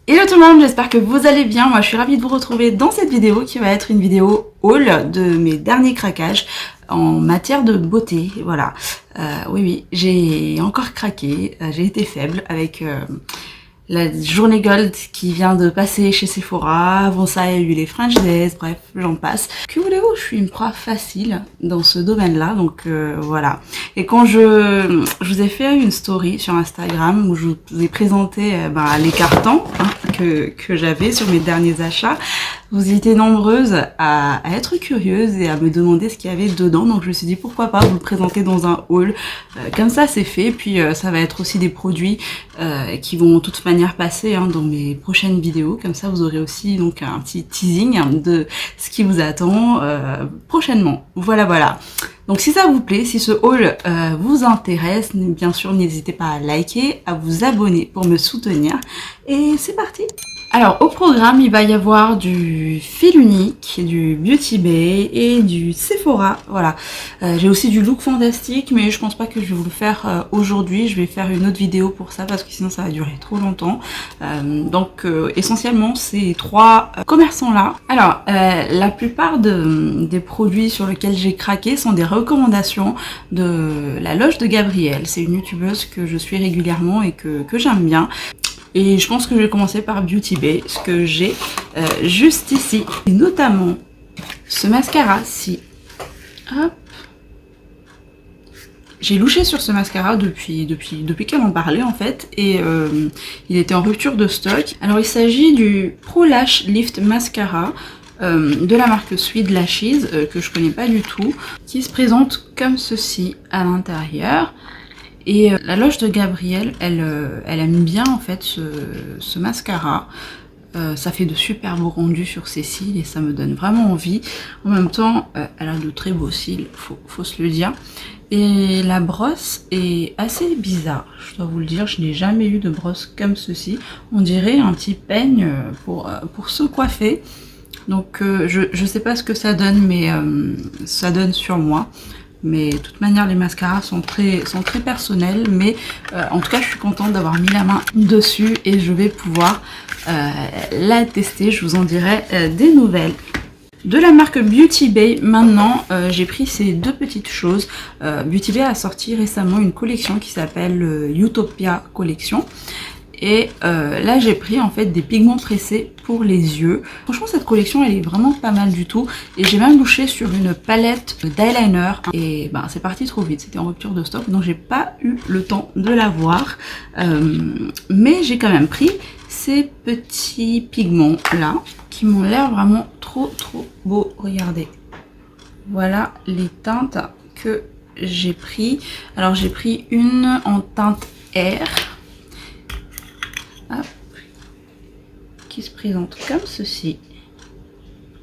Hello tout le monde, j'espère que vous allez bien. Moi je suis ravie de vous retrouver dans cette vidéo qui va être une vidéo haul de mes derniers craquages en matière de beauté. Voilà, oui, j'ai encore craqué, j'ai été faible avec la journée gold qui vient de passer chez Sephora. Avant ça, il y a eu les French Days, bref, j'en passe. Que voulez-vous, je suis une proie facile dans ce domaine-là, donc voilà. Et quand je vous ai fait une story sur Instagram où je vous ai présenté les cartons que j'avais sur mes derniers achats, vous étiez nombreuses à être curieuses et à me demander ce qu'il y avait dedans, donc je me suis dit pourquoi pas vous le présenter dans un haul. Comme ça c'est fait, puis ça va être aussi des produits qui vont de toute manière passer dans mes prochaines vidéos, comme ça vous aurez aussi donc un petit teasing de ce qui vous attend prochainement. Voilà. Donc si ça vous plaît, si ce haul vous intéresse, bien sûr n'hésitez pas à liker, à vous abonner pour me soutenir, et c'est parti. Alors au programme il va y avoir du fil unique, du Beauty Bay et du Sephora, voilà. J'ai aussi du Look Fantastique, mais je pense pas que je vais vous le faire aujourd'hui, je vais faire une autre vidéo pour ça parce que sinon ça va durer trop longtemps. Donc essentiellement ces trois commerçants là. Alors la plupart des produits sur lesquels j'ai craqué sont des recommandations de la loge de Gabrielle. C'est une youtubeuse que je suis régulièrement et que j'aime bien. Et je pense que je vais commencer par Beauty Bay, ce que j'ai juste ici. Et notamment ce mascara-ci. Hop. J'ai louché sur ce mascara depuis qu'elle en parlait en fait. Et il était en rupture de stock. Alors il s'agit du Pro Lash Lift Mascara. De la marque Sweet Lashes, que je connais pas du tout. Qui se présente comme ceci à l'intérieur. Et la loge de Gabrielle, elle aime bien en fait ce mascara. Ça fait de super beaux rendus sur ses cils et ça me donne vraiment envie. En même temps, elle a de très beaux cils, faut se le dire. Et la brosse est assez bizarre, je dois vous le dire. Je n'ai jamais eu de brosse comme ceci. On dirait un petit peigne pour se coiffer. Donc je sais pas ce que ça donne, mais ça donne sur moi. Mais de toute manière les mascaras sont très personnels, mais en tout cas je suis contente d'avoir mis la main dessus et je vais pouvoir la tester. Je vous en dirai des nouvelles. De la marque Beauty Bay, maintenant j'ai pris ces deux petites choses. Beauty Bay a sorti récemment une collection qui s'appelle Utopia Collection. Et là j'ai pris en fait des pigments pressés pour les yeux. Franchement cette collection elle est vraiment pas mal du tout. Et j'ai même louché sur une palette d'eyeliner. Et c'est parti trop vite, c'était en rupture de stock. Donc j'ai pas eu le temps de la voir. Mais j'ai quand même pris ces petits pigments là. Qui m'ont l'air vraiment trop beaux. Regardez. Voilà les teintes que j'ai pris. Alors j'ai pris une en teinte air. Hop, qui se présente comme ceci.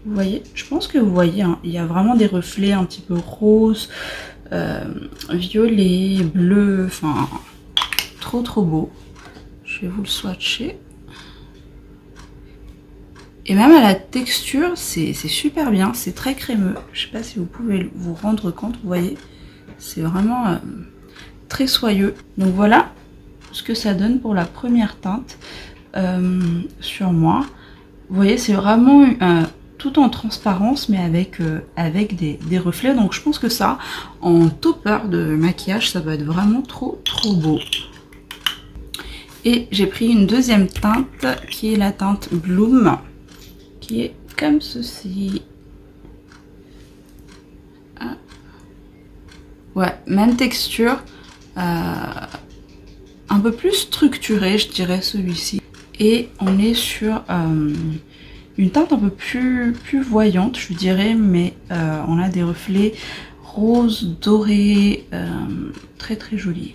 Vous voyez, je pense que vous voyez, il y a vraiment des reflets un petit peu roses, violets, bleus, enfin trop beau. Je vais vous le swatcher. Et même à la texture, c'est super bien, c'est très crémeux. Je sais pas si vous pouvez vous rendre compte, vous voyez, c'est vraiment très soyeux. Donc voilà ce que ça donne pour la première teinte sur moi. Vous voyez, c'est vraiment tout en transparence, mais avec des reflets. Donc je pense que ça, en topper de maquillage, ça va être vraiment trop beau. Et j'ai pris une deuxième teinte qui est la teinte Bloom, qui est comme ceci. Ah. Ouais, même texture. Un peu plus structuré, je dirais, celui-ci. Et on est sur une teinte un peu plus voyante, je dirais, mais on a des reflets roses, dorés, très joli.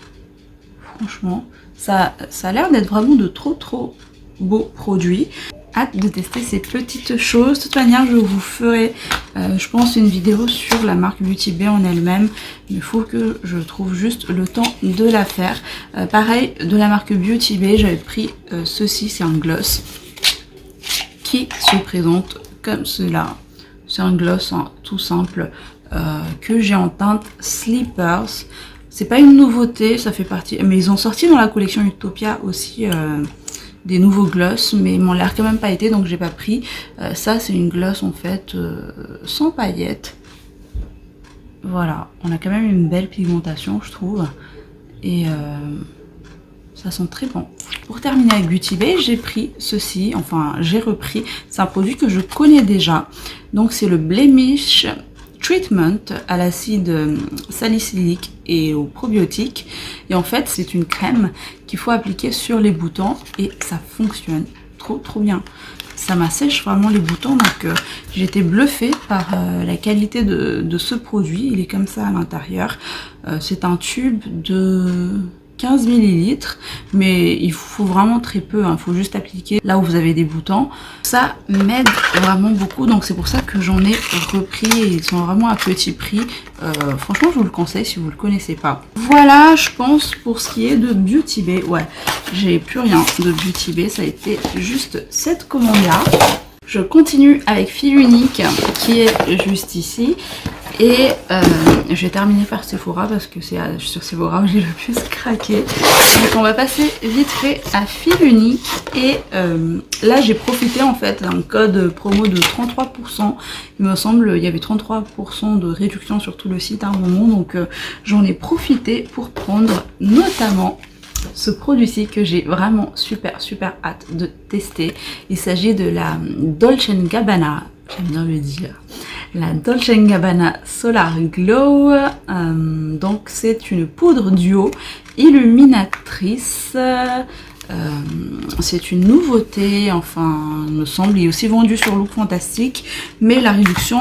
Franchement, ça a l'air d'être vraiment de trop beaux produits. Hâte de tester ces petites choses. De toute manière, je vous ferai, je pense, une vidéo sur la marque Beauty Bay en elle-même. Il faut que je trouve juste le temps de la faire. Pareil, de la marque Beauty Bay, j'avais pris ceci, c'est un gloss qui se présente comme cela. C'est un gloss tout simple que j'ai en teinte Slippers. C'est pas une nouveauté, ça fait partie, mais ils ont sorti dans la collection Utopia aussi des nouveaux gloss, mais ils m'ont l'air quand même pas été, donc j'ai pas pris. Ça c'est une gloss en fait sans paillettes. Voilà, on a quand même une belle pigmentation je trouve. Et ça sent très bon. Pour terminer avec Beauty Bay, j'ai pris ceci, enfin j'ai repris, c'est un produit que je connais déjà. Donc c'est le Blemish Treatment à l'acide salicylique et aux probiotiques. Et en fait c'est une crème qu'il faut appliquer sur les boutons et ça fonctionne trop bien. Ça m'assèche vraiment les boutons, donc j'ai été bluffée par la qualité de ce produit. Il est comme ça à l'intérieur. C'est un tube de 15 ml, mais il faut vraiment très peu, il faut juste appliquer là où vous avez des boutons. Ça m'aide vraiment beaucoup, donc c'est pour ça que j'en ai repris et ils sont vraiment à petit prix. Franchement, je vous le conseille si vous ne le connaissez pas. Voilà, je pense pour ce qui est de Beauty Bay. Ouais, j'ai plus rien de Beauty Bay, ça a été juste cette commande-là. Je continue avec Fil Unique qui est juste ici. Et je vais terminer par Sephora parce que c'est sur Sephora où j'ai le plus craqué. Donc on va passer vite fait à Fil Unique. Et là j'ai profité en fait d'un code promo de 33%. Il me semble il y avait 33% de réduction sur tout le site à un moment. Donc j'en ai profité pour prendre notamment ce produit-ci que j'ai vraiment super hâte de tester. Il s'agit de la Dolce & Gabbana, j'aime bien le dire, la Dolce & Gabbana Solar Glow. Donc c'est une poudre duo illuminatrice. C'est une nouveauté, enfin il me semble, il est aussi vendu sur Look Fantastique, mais la réduction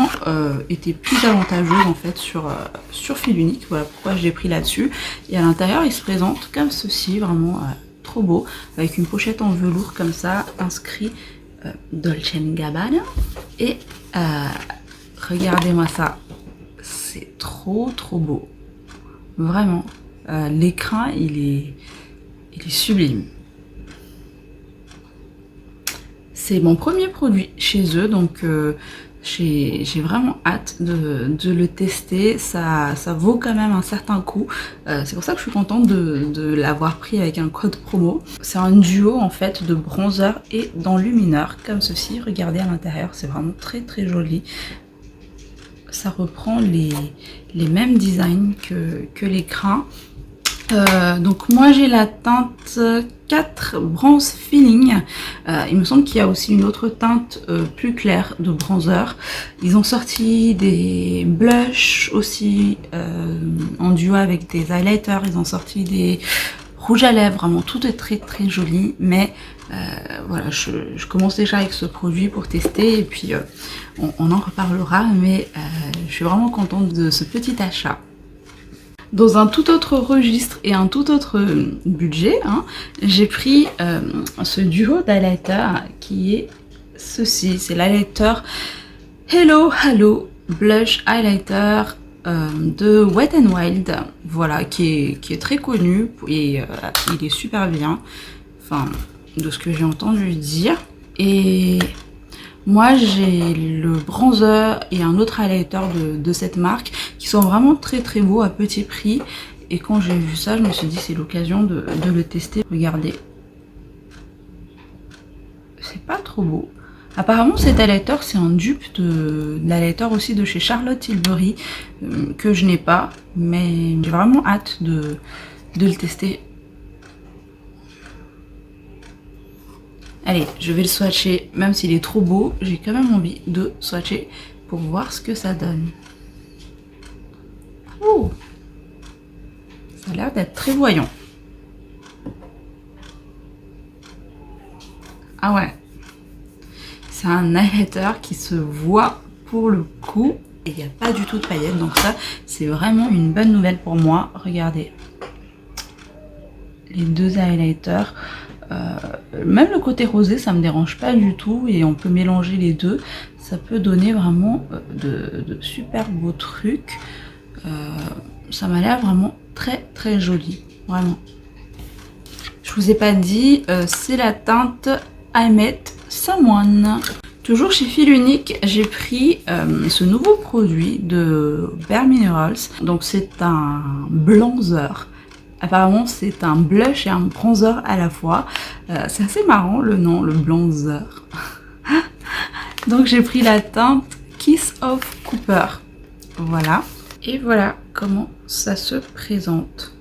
était plus avantageuse en fait sur Fil Unique. Voilà pourquoi je l'ai pris là-dessus. Et à l'intérieur il se présente comme ceci, vraiment trop beau, avec une pochette en velours comme ça, inscrit Dolce & Gabbana. Et regardez-moi ça, c'est trop beau, vraiment. L'écran il est sublime. C'est mon premier produit chez eux, donc j'ai vraiment hâte de le tester. Ça vaut quand même un certain coût. C'est pour ça que je suis contente de l'avoir pris avec un code promo. C'est un duo en fait de bronzer et d'enlumineur comme ceci. Regardez à l'intérieur, c'est vraiment très joli. Ça reprend les mêmes designs que l'écran. Donc moi j'ai la teinte 4 Bronze Feeling. Il me semble qu'il y a aussi une autre teinte plus claire de bronzer. Ils ont sorti des blushs aussi en duo avec des highlighters. Ils ont sorti des rouges à lèvres. Vraiment tout est très joli. Mais voilà, je commence déjà avec ce produit pour tester et puis on en reparlera. Mais je suis vraiment contente de ce petit achat. Dans un tout autre registre et un tout autre budget, hein, j'ai pris ce duo d'highlighter qui est ceci. C'est l'highlighter Hello Halo Blush Highlighter de Wet n Wild. Voilà, qui est très connu et il est super bien. Enfin, de ce que j'ai entendu dire. Et moi j'ai le bronzer et un autre highlighter de cette marque qui sont vraiment très beaux à petit prix. Et quand j'ai vu ça, je me suis dit c'est l'occasion de le tester. Regardez. C'est pas trop beau. Apparemment cet highlighter c'est un dupe de l'highlighter aussi de chez Charlotte Tilbury que je n'ai pas. Mais j'ai vraiment hâte de le tester. Allez, je vais le swatcher, même s'il est trop beau, j'ai quand même envie de swatcher pour voir ce que ça donne. Oh, ça a l'air d'être très voyant. Ah ouais, c'est un highlighter qui se voit pour le coup et il n'y a pas du tout de paillettes, donc ça c'est vraiment une bonne nouvelle pour moi. Regardez, les deux highlighters. Même le côté rosé ça me dérange pas du tout et on peut mélanger les deux, ça peut donner vraiment de super beaux trucs. Ça m'a l'air vraiment très joli, vraiment. Je vous ai pas dit, c'est la teinte I Met Someone. Toujours chez Fil Unique, j'ai pris ce nouveau produit de Bare Minerals. Donc c'est un bronzer Apparemment c'est un blush et un bronzer à la fois. C'est assez marrant le nom, le bronzer. Donc j'ai pris la teinte Kiss of Cooper. Voilà. Et voilà comment ça se présente.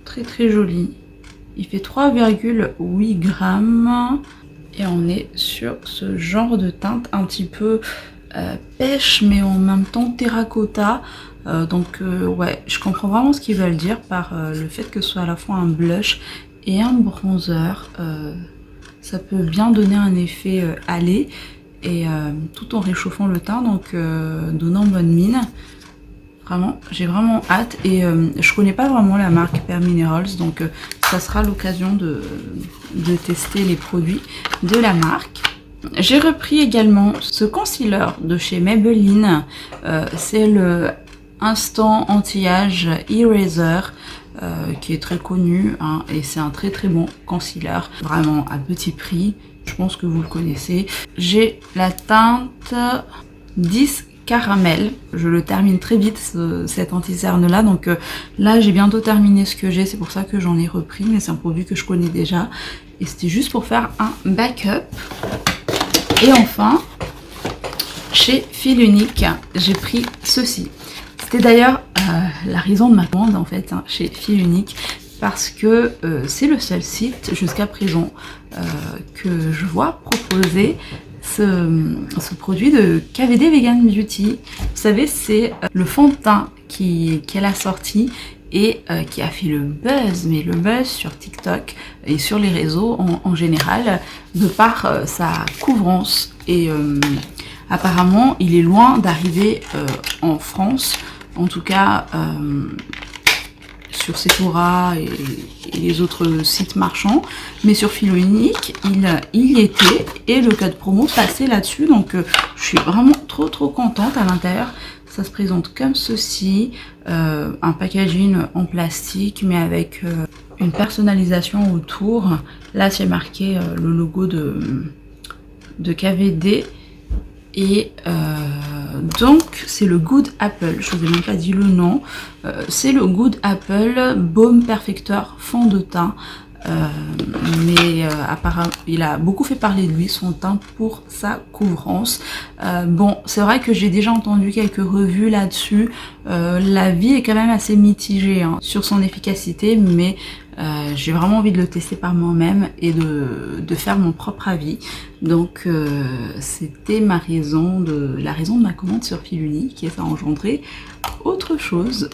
Très très joli. Il fait 3,8 grammes. Et on est sur ce genre de teinte un petit peu pêche mais en même temps terracotta. Ouais, je comprends vraiment ce qu'ils veulent dire par le fait que ce soit à la fois un blush et un bronzer. Ça peut bien donner un effet allé et tout en réchauffant le teint, donc donnant bonne mine. Vraiment, j'ai vraiment hâte et je connais pas vraiment la marque Bare Minerals, donc ça sera l'occasion de tester les produits de la marque. J'ai repris également ce concealer de chez Maybelline, c'est le Instant Anti-Âge Eraser, qui est très connu, hein, et c'est un très très bon concealer, vraiment à petit prix, je pense que vous le connaissez. J'ai la teinte 10 Caramel, je le termine très vite cet anti-cerne là, donc là j'ai bientôt terminé ce que j'ai, c'est pour ça que j'en ai repris, mais c'est un produit que je connais déjà et c'était juste pour faire un backup. Et enfin chez Fil Unique j'ai pris ceci, c'était d'ailleurs la raison de ma commande en fait, hein, chez Fil Unique, parce que c'est le seul site jusqu'à présent que je vois proposer ce produit de KVD Vegan Beauty. Vous savez, c'est le fond de teint qu'elle a sorti et qui a fait le buzz, mais le buzz sur TikTok et sur les réseaux en général, de par sa couvrance. Et apparemment, il est loin d'arriver en France, en tout cas sur Sephora et les autres sites marchands, mais sur Fil Unique il y était et le code promo passait là-dessus, donc je suis vraiment trop contente. À l'intérieur ça se présente comme ceci, un packaging en plastique mais avec une personnalisation autour. Là c'est marqué le logo de KVD. Et donc c'est le Good Apple, je vous ai même pas dit le nom, c'est le Good Apple Baume Perfecteur fond de teint, mais apparemment il a beaucoup fait parler de lui, son teint, pour sa couvrance. Bon, c'est vrai que j'ai déjà entendu quelques revues là-dessus, l'avis est quand même assez mitigé hein, sur son efficacité, mais j'ai vraiment envie de le tester par moi-même et de faire mon propre avis. Donc c'était la raison de ma commande sur Fil Unique, et ça a engendré autre chose.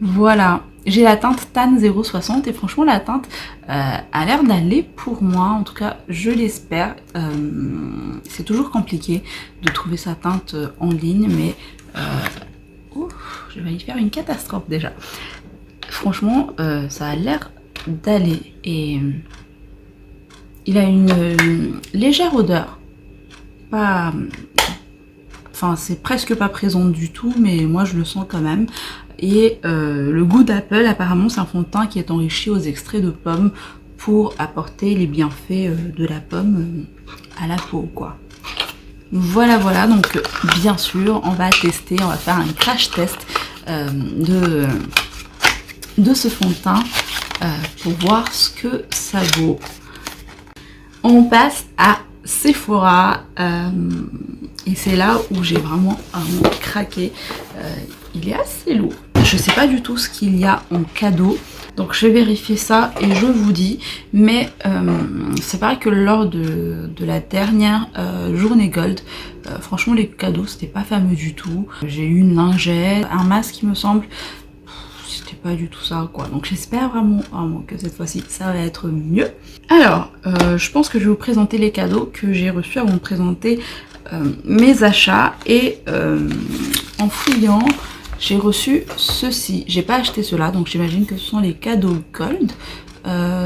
Voilà, j'ai la teinte Tan 060 et franchement la teinte a l'air d'aller pour moi, en tout cas je l'espère. C'est toujours compliqué de trouver sa teinte en ligne, mais je vais y faire une catastrophe déjà. Franchement ça a l'air d'aller et il a une légère odeur, pas, enfin c'est presque pas présente du tout, mais moi je le sens quand même. Et le Good Apple apparemment c'est un fond de teint qui est enrichi aux extraits de pommes pour apporter les bienfaits de la pomme à la peau quoi. Voilà, donc bien sûr on va tester, on va faire un crash test de ce fond de teint pour voir ce que ça vaut. On passe à Sephora et c'est là où j'ai vraiment craqué. Il est assez lourd. Je sais pas du tout ce qu'il y a en cadeau, donc je vais vérifier ça et je vous dis. Mais c'est pareil que lors de la dernière journée Gold, franchement les cadeaux c'était pas fameux du tout. J'ai eu une lingette, un masque il me semble. C'était pas du tout ça quoi, donc j'espère vraiment que cette fois-ci ça va être mieux. Alors je pense que je vais vous présenter les cadeaux que j'ai reçus avant de présenter mes achats. Et en fouillant j'ai reçu ceci, j'ai pas acheté cela donc j'imagine que ce sont les cadeaux Gold.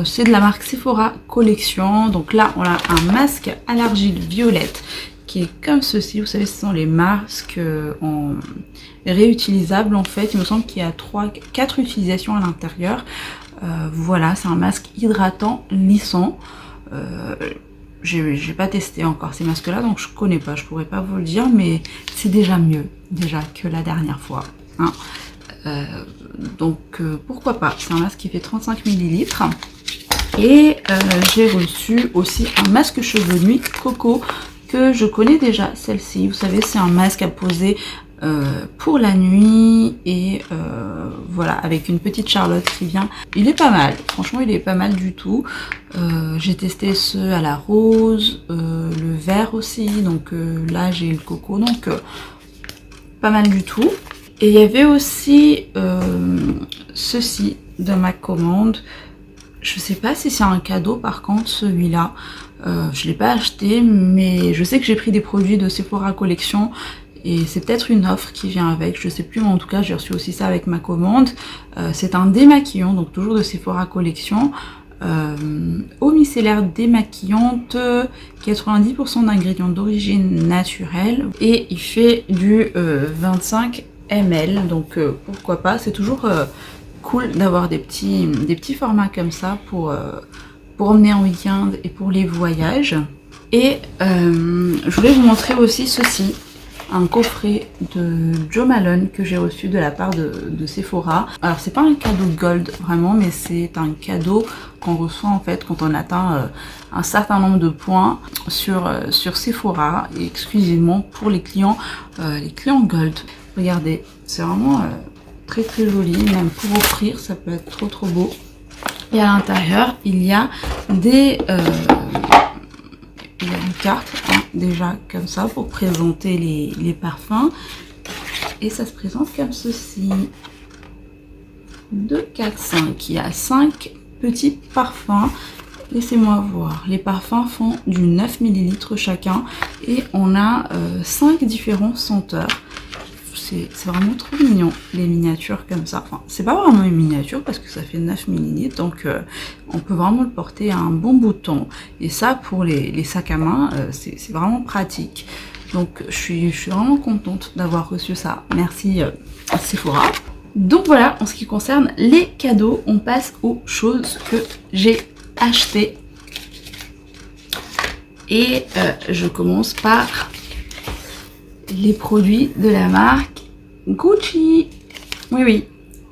C'est de la marque Sephora Collection. Donc là on a un masque à l'argile violette qui est comme ceci, vous savez ce sont les masques en réutilisables en fait, il me semble qu'il y a 4 utilisations à l'intérieur. Voilà, c'est un masque hydratant lissant. J'ai pas testé encore ces masques là donc je connais pas, je pourrais pas vous le dire, mais c'est déjà mieux déjà que la dernière fois hein. Pourquoi pas. C'est un masque qui fait 35 ml. Et j'ai reçu aussi un masque cheveux nuit Coco que je connais déjà, celle-ci. Vous savez, c'est un masque à poser pour la nuit et voilà, avec une petite Charlotte qui vient. Il est pas mal, franchement il est pas mal du tout. J'ai testé ceux à la rose, le vert aussi, donc là j'ai le coco, donc pas mal du tout. Et il y avait aussi ceci de ma commande. Je sais pas si c'est un cadeau par contre celui-là. Je l'ai pas acheté, mais je sais que j'ai pris des produits de Sephora Collection et c'est peut-être une offre qui vient avec, je sais plus, mais en tout cas j'ai reçu aussi ça avec ma commande. C'est un démaquillant, donc toujours de Sephora Collection. Eau micellaire démaquillante, 90% d'ingrédients d'origine naturelle et il fait du 25 ml, donc pourquoi pas. C'est toujours cool d'avoir des petits formats comme ça pour emmener en week-end et pour les voyages. Et je voulais vous montrer aussi ceci, un coffret de Jo Malone que j'ai reçu de la part de Sephora. Alors c'est pas un cadeau gold vraiment, mais c'est un cadeau qu'on reçoit en fait quand on atteint un certain nombre de points sur Sephora, et exclusivement pour les clients gold. Regardez, c'est vraiment très très joli, même pour offrir ça peut être trop beau. Et à l'intérieur il y a il y a une carte hein, déjà comme ça pour présenter les parfums, et ça se présente comme ceci. 2, 4, 5, il y a 5 petits parfums. Laissez-moi voir, les parfums font du 9 ml chacun et on a 5 différents senteurs. C'est vraiment trop mignon les miniatures comme ça. Enfin, c'est pas vraiment une miniature parce que ça fait 9 ml, donc on peut vraiment le porter à un bon bout de temps. Et ça, pour les sacs à main, c'est vraiment pratique. Donc je suis vraiment contente d'avoir reçu ça. Merci à Sephora. Donc voilà, en ce qui concerne les cadeaux, on passe aux choses que j'ai achetées. Et je commence par les produits de la marque Gucci. Oui,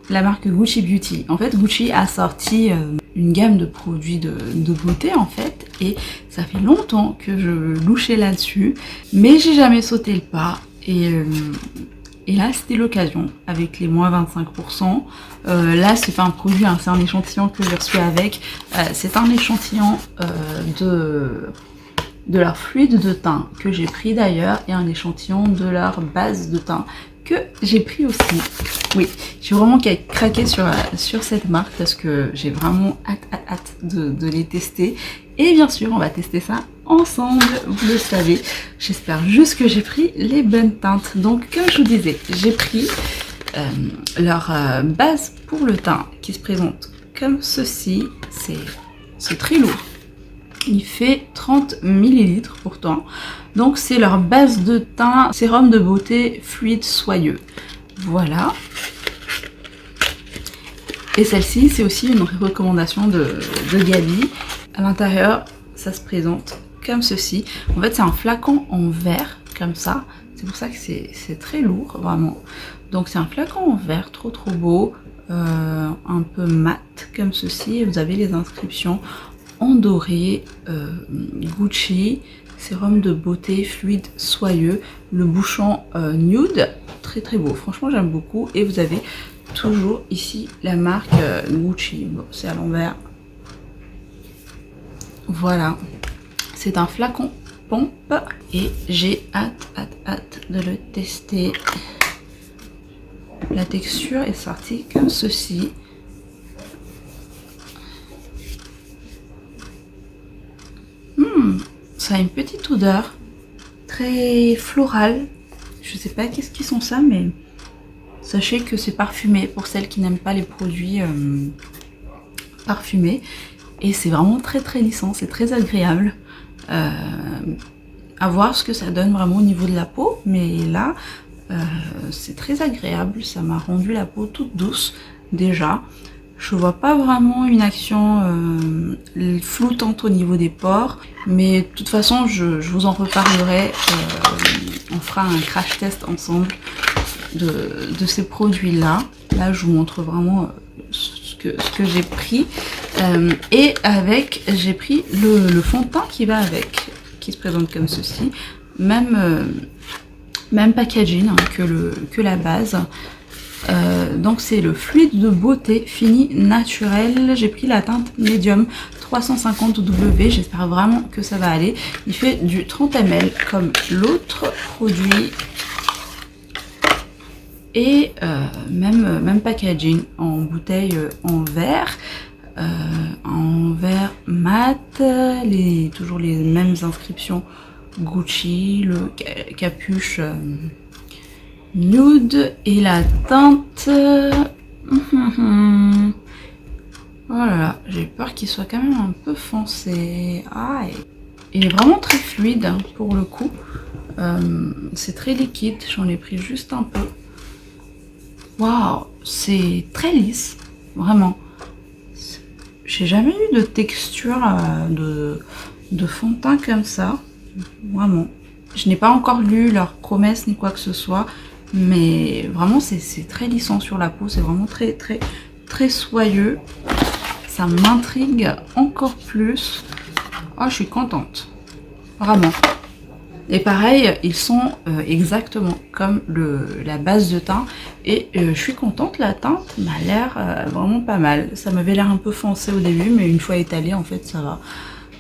la marque Gucci Beauty. En fait, Gucci a sorti une gamme de produits de beauté en fait, et ça fait longtemps que je louchais là-dessus, mais j'ai jamais sauté le pas. Et là, c'était l'occasion avec les moins 25%. Là, c'est pas un produit, hein, c'est un échantillon que j'ai reçu avec. C'est un échantillon de leur fluide de teint que j'ai pris d'ailleurs, et un échantillon de leur base de teint que j'ai pris aussi. Oui, j'ai vraiment craqué sur cette marque parce que j'ai vraiment hâte de les tester. Et bien sûr, on va tester ça ensemble, vous le savez. J'espère juste que j'ai pris les bonnes teintes. Donc, comme je vous disais, j'ai pris leur base pour le teint qui se présente comme ceci. C'est très lourd. Il fait 30 ml pourtant. Donc c'est leur base de teint sérum de beauté fluide soyeux. Voilà. Et celle-ci, c'est aussi une recommandation de Gabi. À l'intérieur, ça se présente comme ceci. En fait, c'est un flacon en verre, comme ça. C'est pour ça que c'est très lourd, vraiment. Donc c'est un flacon en verre, trop beau. Un peu mat, comme ceci. Et vous avez les inscriptions en doré, Gucci, sérum de beauté fluide soyeux, le bouchon nude, très beau, franchement j'aime beaucoup. Et vous avez toujours ici la marque Gucci, bon c'est à l'envers, voilà, c'est un flacon pompe et j'ai hâte de le tester. La texture est sortie comme ceci. Ça a une petite odeur très florale. Je sais pas qu'est-ce qui sont ça, mais sachez que c'est parfumé pour celles qui n'aiment pas les produits parfumés. Et c'est vraiment très lissant, c'est très agréable. À voir ce que ça donne vraiment au niveau de la peau, mais là c'est très agréable. Ça m'a rendu la peau toute douce déjà. Je vois pas vraiment une action floutante au niveau des pores, mais de toute façon je vous en reparlerai. On fera un crash test ensemble de ces produits là. Là, je vous montre vraiment ce que j'ai pris. Et avec, j'ai pris le fond de teint qui va avec, qui se présente comme ceci. Même packaging hein, que la base. Donc c'est le fluide de beauté fini naturel. J'ai pris la teinte médium 350W. J'espère vraiment que ça va aller. Il fait du 30 ml comme l'autre produit. Et même packaging en bouteille en verre mat, toujours les mêmes inscriptions Gucci, le capuche nude et la teinte. Voilà, j'ai peur qu'il soit quand même un peu foncé. Ah, il est vraiment très fluide hein, pour le coup. C'est très liquide, j'en ai pris juste un peu. Waouh, c'est très lisse, vraiment. J'ai jamais eu de texture de fond de teint comme ça, vraiment. Je n'ai pas encore lu leurs promesses ni quoi que ce soit, mais vraiment c'est très lissant sur la peau, c'est vraiment très soyeux. Ça m'intrigue encore plus. Oh, je suis contente, vraiment. Et pareil, ils sont exactement comme la base de teint. Et je suis contente, la teinte m'a l'air vraiment pas mal. Ça m'avait l'air un peu foncé au début, mais une fois étalée, en fait, ça va.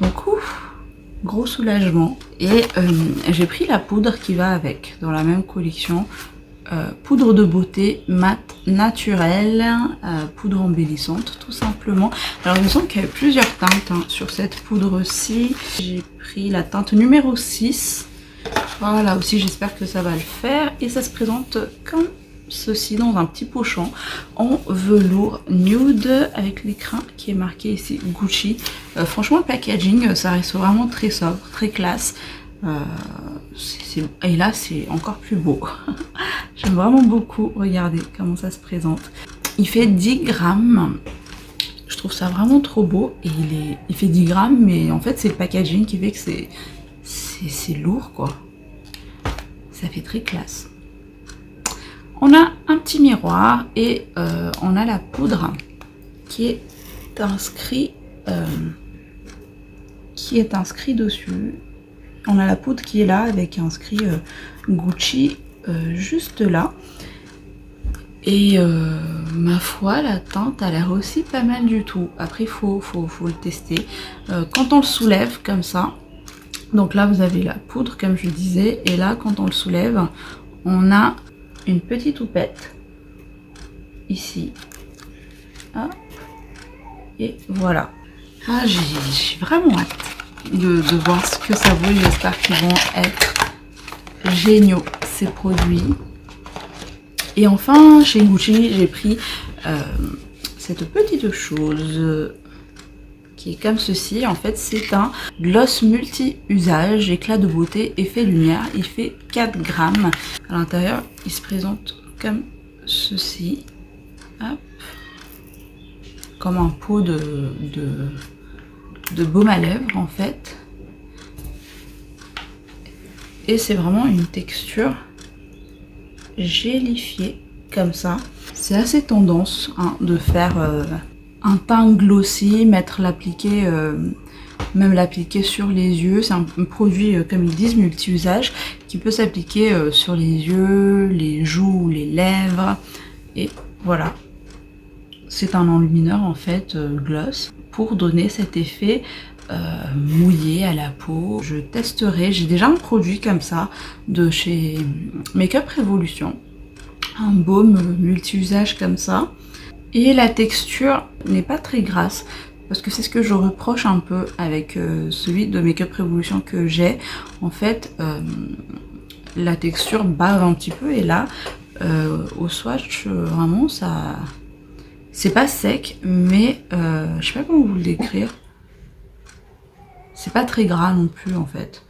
Donc, ouf, gros soulagement. Et j'ai pris la poudre qui va avec, dans la même collection. Poudre de beauté mat naturelle, poudre embellissante tout simplement. Alors il me semble qu'il y avait plusieurs teintes hein, sur cette poudre-ci. J'ai pris la teinte numéro 6. Voilà aussi, j'espère que ça va le faire. Et ça se présente comme ceci dans un petit pochon en velours nude avec l'écrin qui est marqué ici Gucci. Franchement le packaging ça reste vraiment très sobre, très classe. Et là c'est encore plus beau. J'aime vraiment beaucoup, regardez comment ça se présente. Il fait 10 grammes. Je trouve ça vraiment trop beau. Et il fait 10 grammes, mais en fait c'est le packaging qui fait que c'est lourd quoi. Ça fait très classe. On a un petit miroir et on a la poudre qui est inscrit dessus. On a la poudre qui est là avec inscrit Gucci juste là. Et ma foi, la teinte a l'air aussi pas mal du tout. Après, il faut le tester. Quand on le soulève comme ça, donc là vous avez la poudre comme je disais, et là quand on le soulève, on a une petite houppette ici. Hop. Et voilà. Ah, j'ai vraiment hâte de voir ce que ça vaut. J'espère qu'ils vont être géniaux ces produits. Et enfin chez Gucci j'ai pris cette petite chose qui est comme ceci. En fait c'est un gloss multi-usage, éclat de beauté, effet lumière. Il fait 4 grammes. À l'intérieur il se présente comme ceci. Hop. Comme un pot de baume à lèvres en fait. Et c'est vraiment une texture gélifiée comme ça. C'est assez tendance hein, de faire un teint glossy, même l'appliquer sur les yeux. C'est un produit comme ils disent multi-usage qui peut s'appliquer sur les yeux, les joues, les lèvres. Et voilà, c'est un enlumineur en fait gloss pour donner cet effet mouillé à la peau. Je testerai, j'ai déjà un produit comme ça de chez Make-up Revolution, un baume multi-usage comme ça, et la texture n'est pas très grasse parce que c'est ce que je reproche un peu avec celui de Make-up Revolution que j'ai. En fait la texture bave un petit peu, et là au swatch vraiment ça, c'est pas sec, mais je sais pas comment vous le décrire. C'est pas très gras non plus en fait.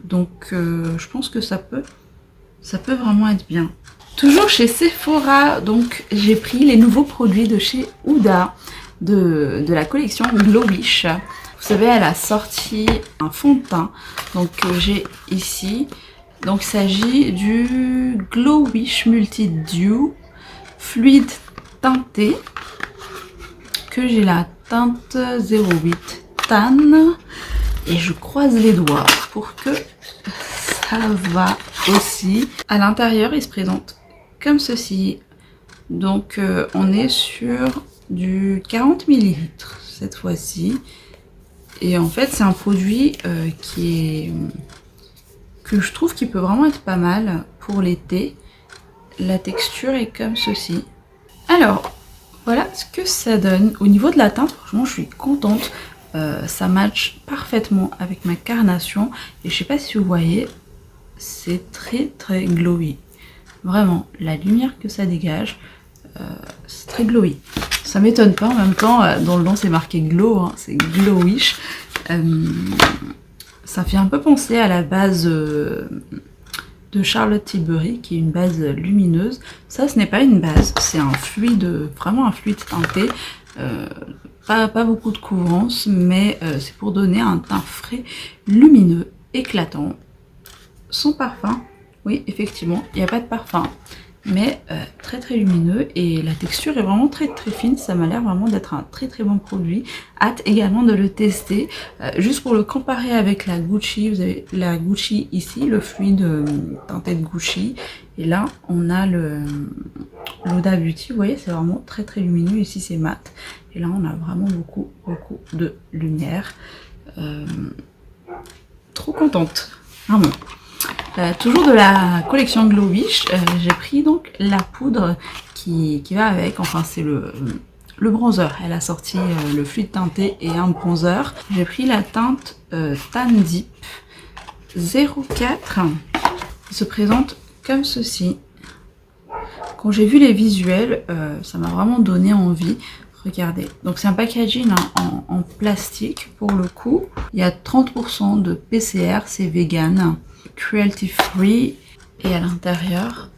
Donc je pense que ça peut vraiment être bien. Toujours chez Sephora, donc j'ai pris les nouveaux produits de chez Huda, de la collection Glowish. Vous savez, elle a sorti un fond de teint. Donc j'ai ici, donc il s'agit du Glowish Multi Dew Fluid teinté, que j'ai la teinte 08 Tan, et je croise les doigts pour que ça va aussi. À l'intérieur, il se présente comme ceci. Donc on est sur du 40 ml cette fois-ci. Et en fait, c'est un produit que je trouve qui peut vraiment être pas mal pour l'été. La texture est comme ceci. Alors, voilà ce que ça donne. Au niveau de la teinte, franchement, je suis contente. Ça match parfaitement avec ma carnation. Et je sais pas si vous voyez, c'est très très glowy. Vraiment, la lumière que ça dégage, c'est très glowy. Ça m'étonne pas, en même temps, dans le nom c'est marqué glow, hein, c'est glowish. Ça fait un peu penser à la base de Charlotte Tilbury, qui est une base lumineuse. Ça, ce n'est pas une base, c'est un fluide, vraiment un fluide teinté. Pas beaucoup de couvrance, mais c'est pour donner un teint frais, lumineux, éclatant, sans parfum. Oui, effectivement, il n'y a pas de parfum, mais très très lumineux, et la texture est vraiment très très fine. Ça m'a l'air vraiment d'être un très très bon produit. Hâte également de le tester. Juste pour le comparer avec la Gucci, vous avez la Gucci ici, le fluide teinté de Gucci, et là on a le l'Huda Beauty. Vous voyez, c'est vraiment très très lumineux. Ici c'est mat, et là on a vraiment beaucoup de lumière. Trop contente, vraiment. Toujours de la collection Glowish, j'ai pris donc la poudre qui va avec, enfin c'est le bronzer. Elle a sorti le fluide teinté et un bronzer. J'ai pris la teinte Tan Deep 04, qui se présente comme ceci. Quand j'ai vu les visuels, ça m'a vraiment donné envie. Regardez, donc c'est un packaging en plastique pour le coup. Il y a 30% de PCR, c'est vegan, cruelty free, et à l'intérieur,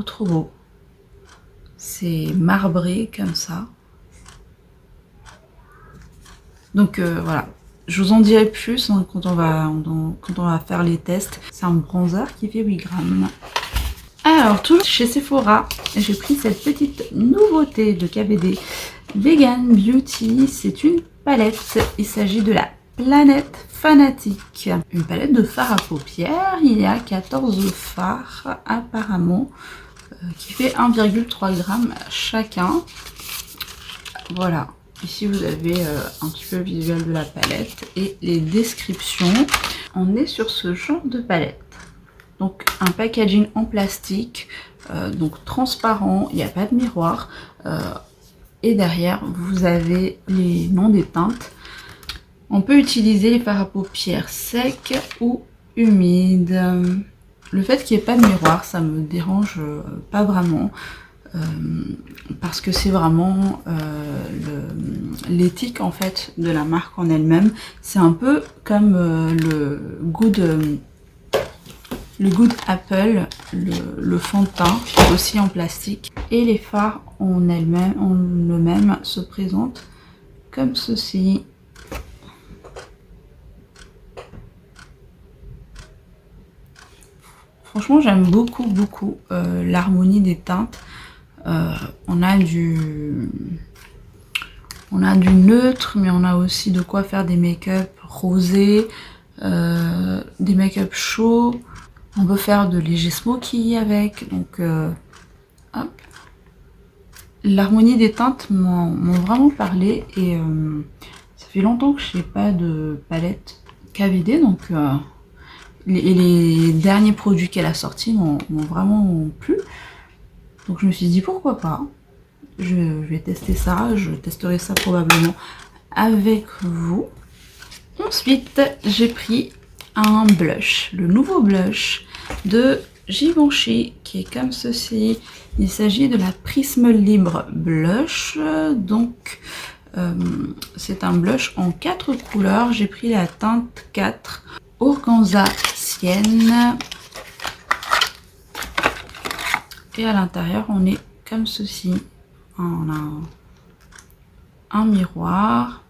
trop beau. C'est marbré comme ça. Donc voilà, je vous en dirai plus hein, quand on va faire les tests. C'est un bronzer qui fait 8 grammes. Alors, toujours chez Sephora, j'ai pris cette petite nouveauté de KVD Vegan Beauty. C'est une palette. Il s'agit de la Planète Fanatique. Une palette de fards à paupières. Il y a 14 fards apparemment, qui fait 1,3 g chacun. Voilà. Ici, vous avez un petit peu le visuel de la palette et les descriptions. On est sur ce genre de palette. Donc un packaging en plastique, donc transparent, il n'y a pas de miroir. Et derrière, vous avez les noms des teintes. On peut utiliser les fards à paupières secs ou humides. Le fait qu'il n'y ait pas de miroir, ça me dérange pas vraiment. Parce que c'est vraiment l'éthique en fait de la marque en elle-même. C'est un peu comme le Good Apple, le fond de teint, aussi en plastique. Et les fards en eux-mêmes se présentent comme ceci. Franchement, j'aime beaucoup l'harmonie des teintes. On a du neutre, mais on a aussi de quoi faire des make-up rosés, des make-up chauds. On peut faire de légers smoky avec, donc hop. L'harmonie des teintes m'ont vraiment parlé, et ça fait longtemps que je n'ai pas de palette KVD, donc les derniers produits qu'elle a sortis m'ont vraiment plu. Donc je me suis dit pourquoi pas, je vais tester ça, je testerai ça probablement avec vous. Ensuite, j'ai pris un blush, le nouveau blush de Givenchy, qui est comme ceci. Il s'agit de la Prisme Libre Blush. Donc c'est un blush en 4 couleurs. J'ai pris la teinte 4 Organza Sienne, et à l'intérieur on est comme ceci. On a un miroir,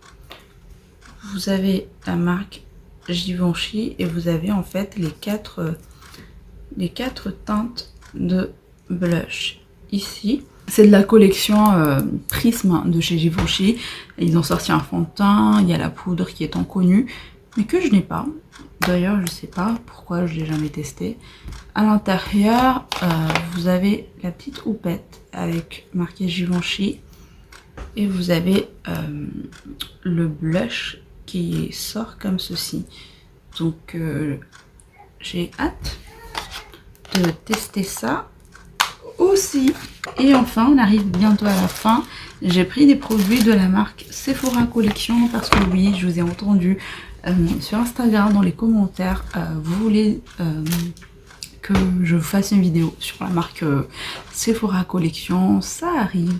vous avez la marque Givenchy, et vous avez en fait les quatre teintes de blush ici. C'est de la collection Prisme de chez Givenchy. Ils ont sorti un fond de teint, il y a la poudre qui est inconnue, mais que je n'ai pas. D'ailleurs, je sais pas pourquoi je l'ai jamais testé. À l'intérieur, vous avez la petite houppette avec marqué Givenchy. Et vous avez le blush qui sort comme ceci. Donc j'ai hâte de tester ça aussi. Et enfin, on arrive bientôt à la fin. J'ai pris des produits de la marque Sephora Collection parce que oui, je vous ai entendu sur Instagram dans les commentaires. Vous voulez que je vous fasse une vidéo sur la marque Sephora Collection. Ça arrive.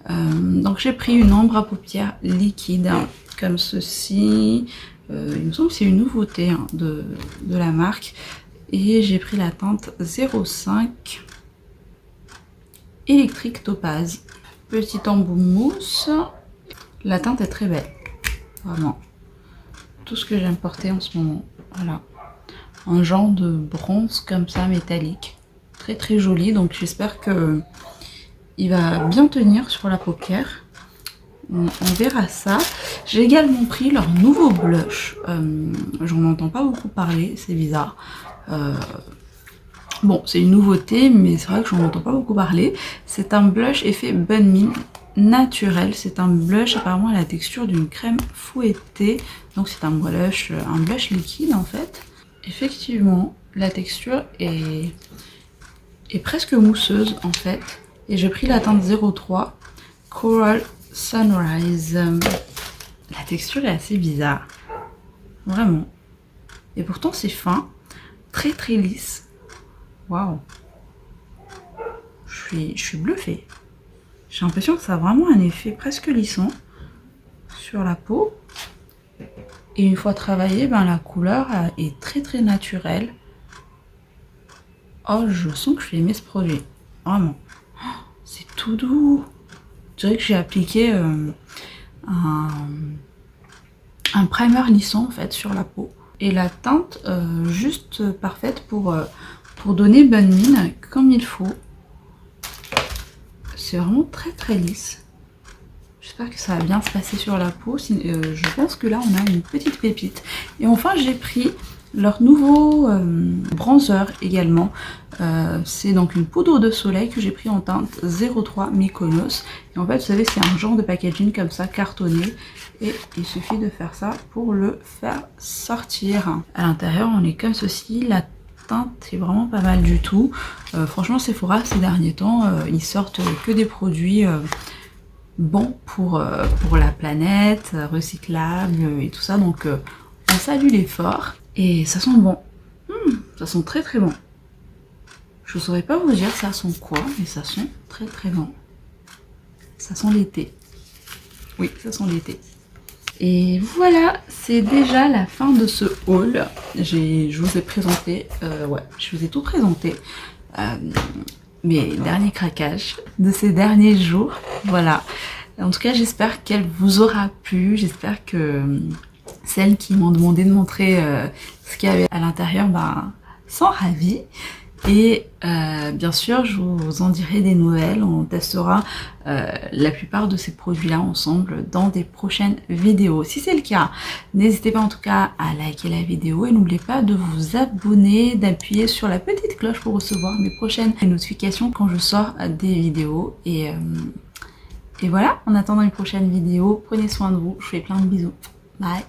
Donc j'ai pris une ombre à paupières liquide comme ceci. Il me semble que c'est une nouveauté de la marque. Et j'ai pris la teinte 05 électrique topaz. Petit embout mousse. La teinte est très belle. Vraiment. Tout ce que j'aime porter en ce moment. Voilà. Un genre de bronze comme ça métallique. Très très joli. Donc j'espère que il va bien tenir sur la paupière. On verra ça. J'ai également pris leur nouveau blush. J'en entends pas beaucoup parler, c'est bizarre. Bon, c'est une nouveauté, mais c'est vrai que j'en entends pas beaucoup parler. C'est un blush effet Bonne Mine naturel. C'est un blush apparemment à la texture d'une crème fouettée. Donc c'est un blush liquide en fait. Effectivement, la texture est presque mousseuse en fait. Et j'ai pris la teinte 03 Coral Sunrise. La texture est assez bizarre. Vraiment. Et pourtant c'est fin. Très très lisse. Waouh. Je suis bluffée. J'ai l'impression que ça a vraiment un effet presque lissant sur la peau. Et une fois travaillé, ben, la couleur est très très naturelle. Oh, je sens que je vais aimer ce produit. Vraiment. C'est tout doux. Je dirais que j'ai appliqué un primer lissant en fait sur la peau. Et la teinte juste parfaite pour donner bonne mine comme il faut. C'est vraiment très très lisse. J'espère que ça va bien se passer sur la peau. Je pense que là on a une petite pépite. Et enfin j'ai pris leur nouveau bronzer également. C'est donc une poudre de soleil que j'ai pris en teinte 03 Mykonos. Et en fait vous savez c'est un genre de packaging comme ça cartonné. Et il suffit de faire ça pour le faire sortir. À l'intérieur on est comme ceci. La teinte est vraiment pas mal du tout. Franchement Sephora ces derniers temps ils sortent que des produits bons pour la planète, recyclables et tout ça. Donc on salue l'effort. Et ça sent bon. Ça sent très très bon. Je saurais pas vous dire ça sent quoi, mais ça sent très très bon. Ça sent l'été. Oui, ça sent l'été. Et voilà, c'est déjà la fin de ce haul. Je vous ai présenté, je vous ai tout présenté. Mes derniers craquages de ces derniers jours. Voilà. En tout cas, j'espère qu'elle vous aura plu. J'espère que celles qui m'ont demandé de montrer ce qu'il y avait à l'intérieur, sont ravies. Et bien sûr, je vous en dirai des nouvelles. On testera la plupart de ces produits-là ensemble dans des prochaines vidéos. Si c'est le cas, n'hésitez pas en tout cas à liker la vidéo et n'oubliez pas de vous abonner, d'appuyer sur la petite cloche pour recevoir mes prochaines notifications quand je sors des vidéos. Et voilà, en attendant une prochaine vidéo, prenez soin de vous. Je vous fais plein de bisous. Bye!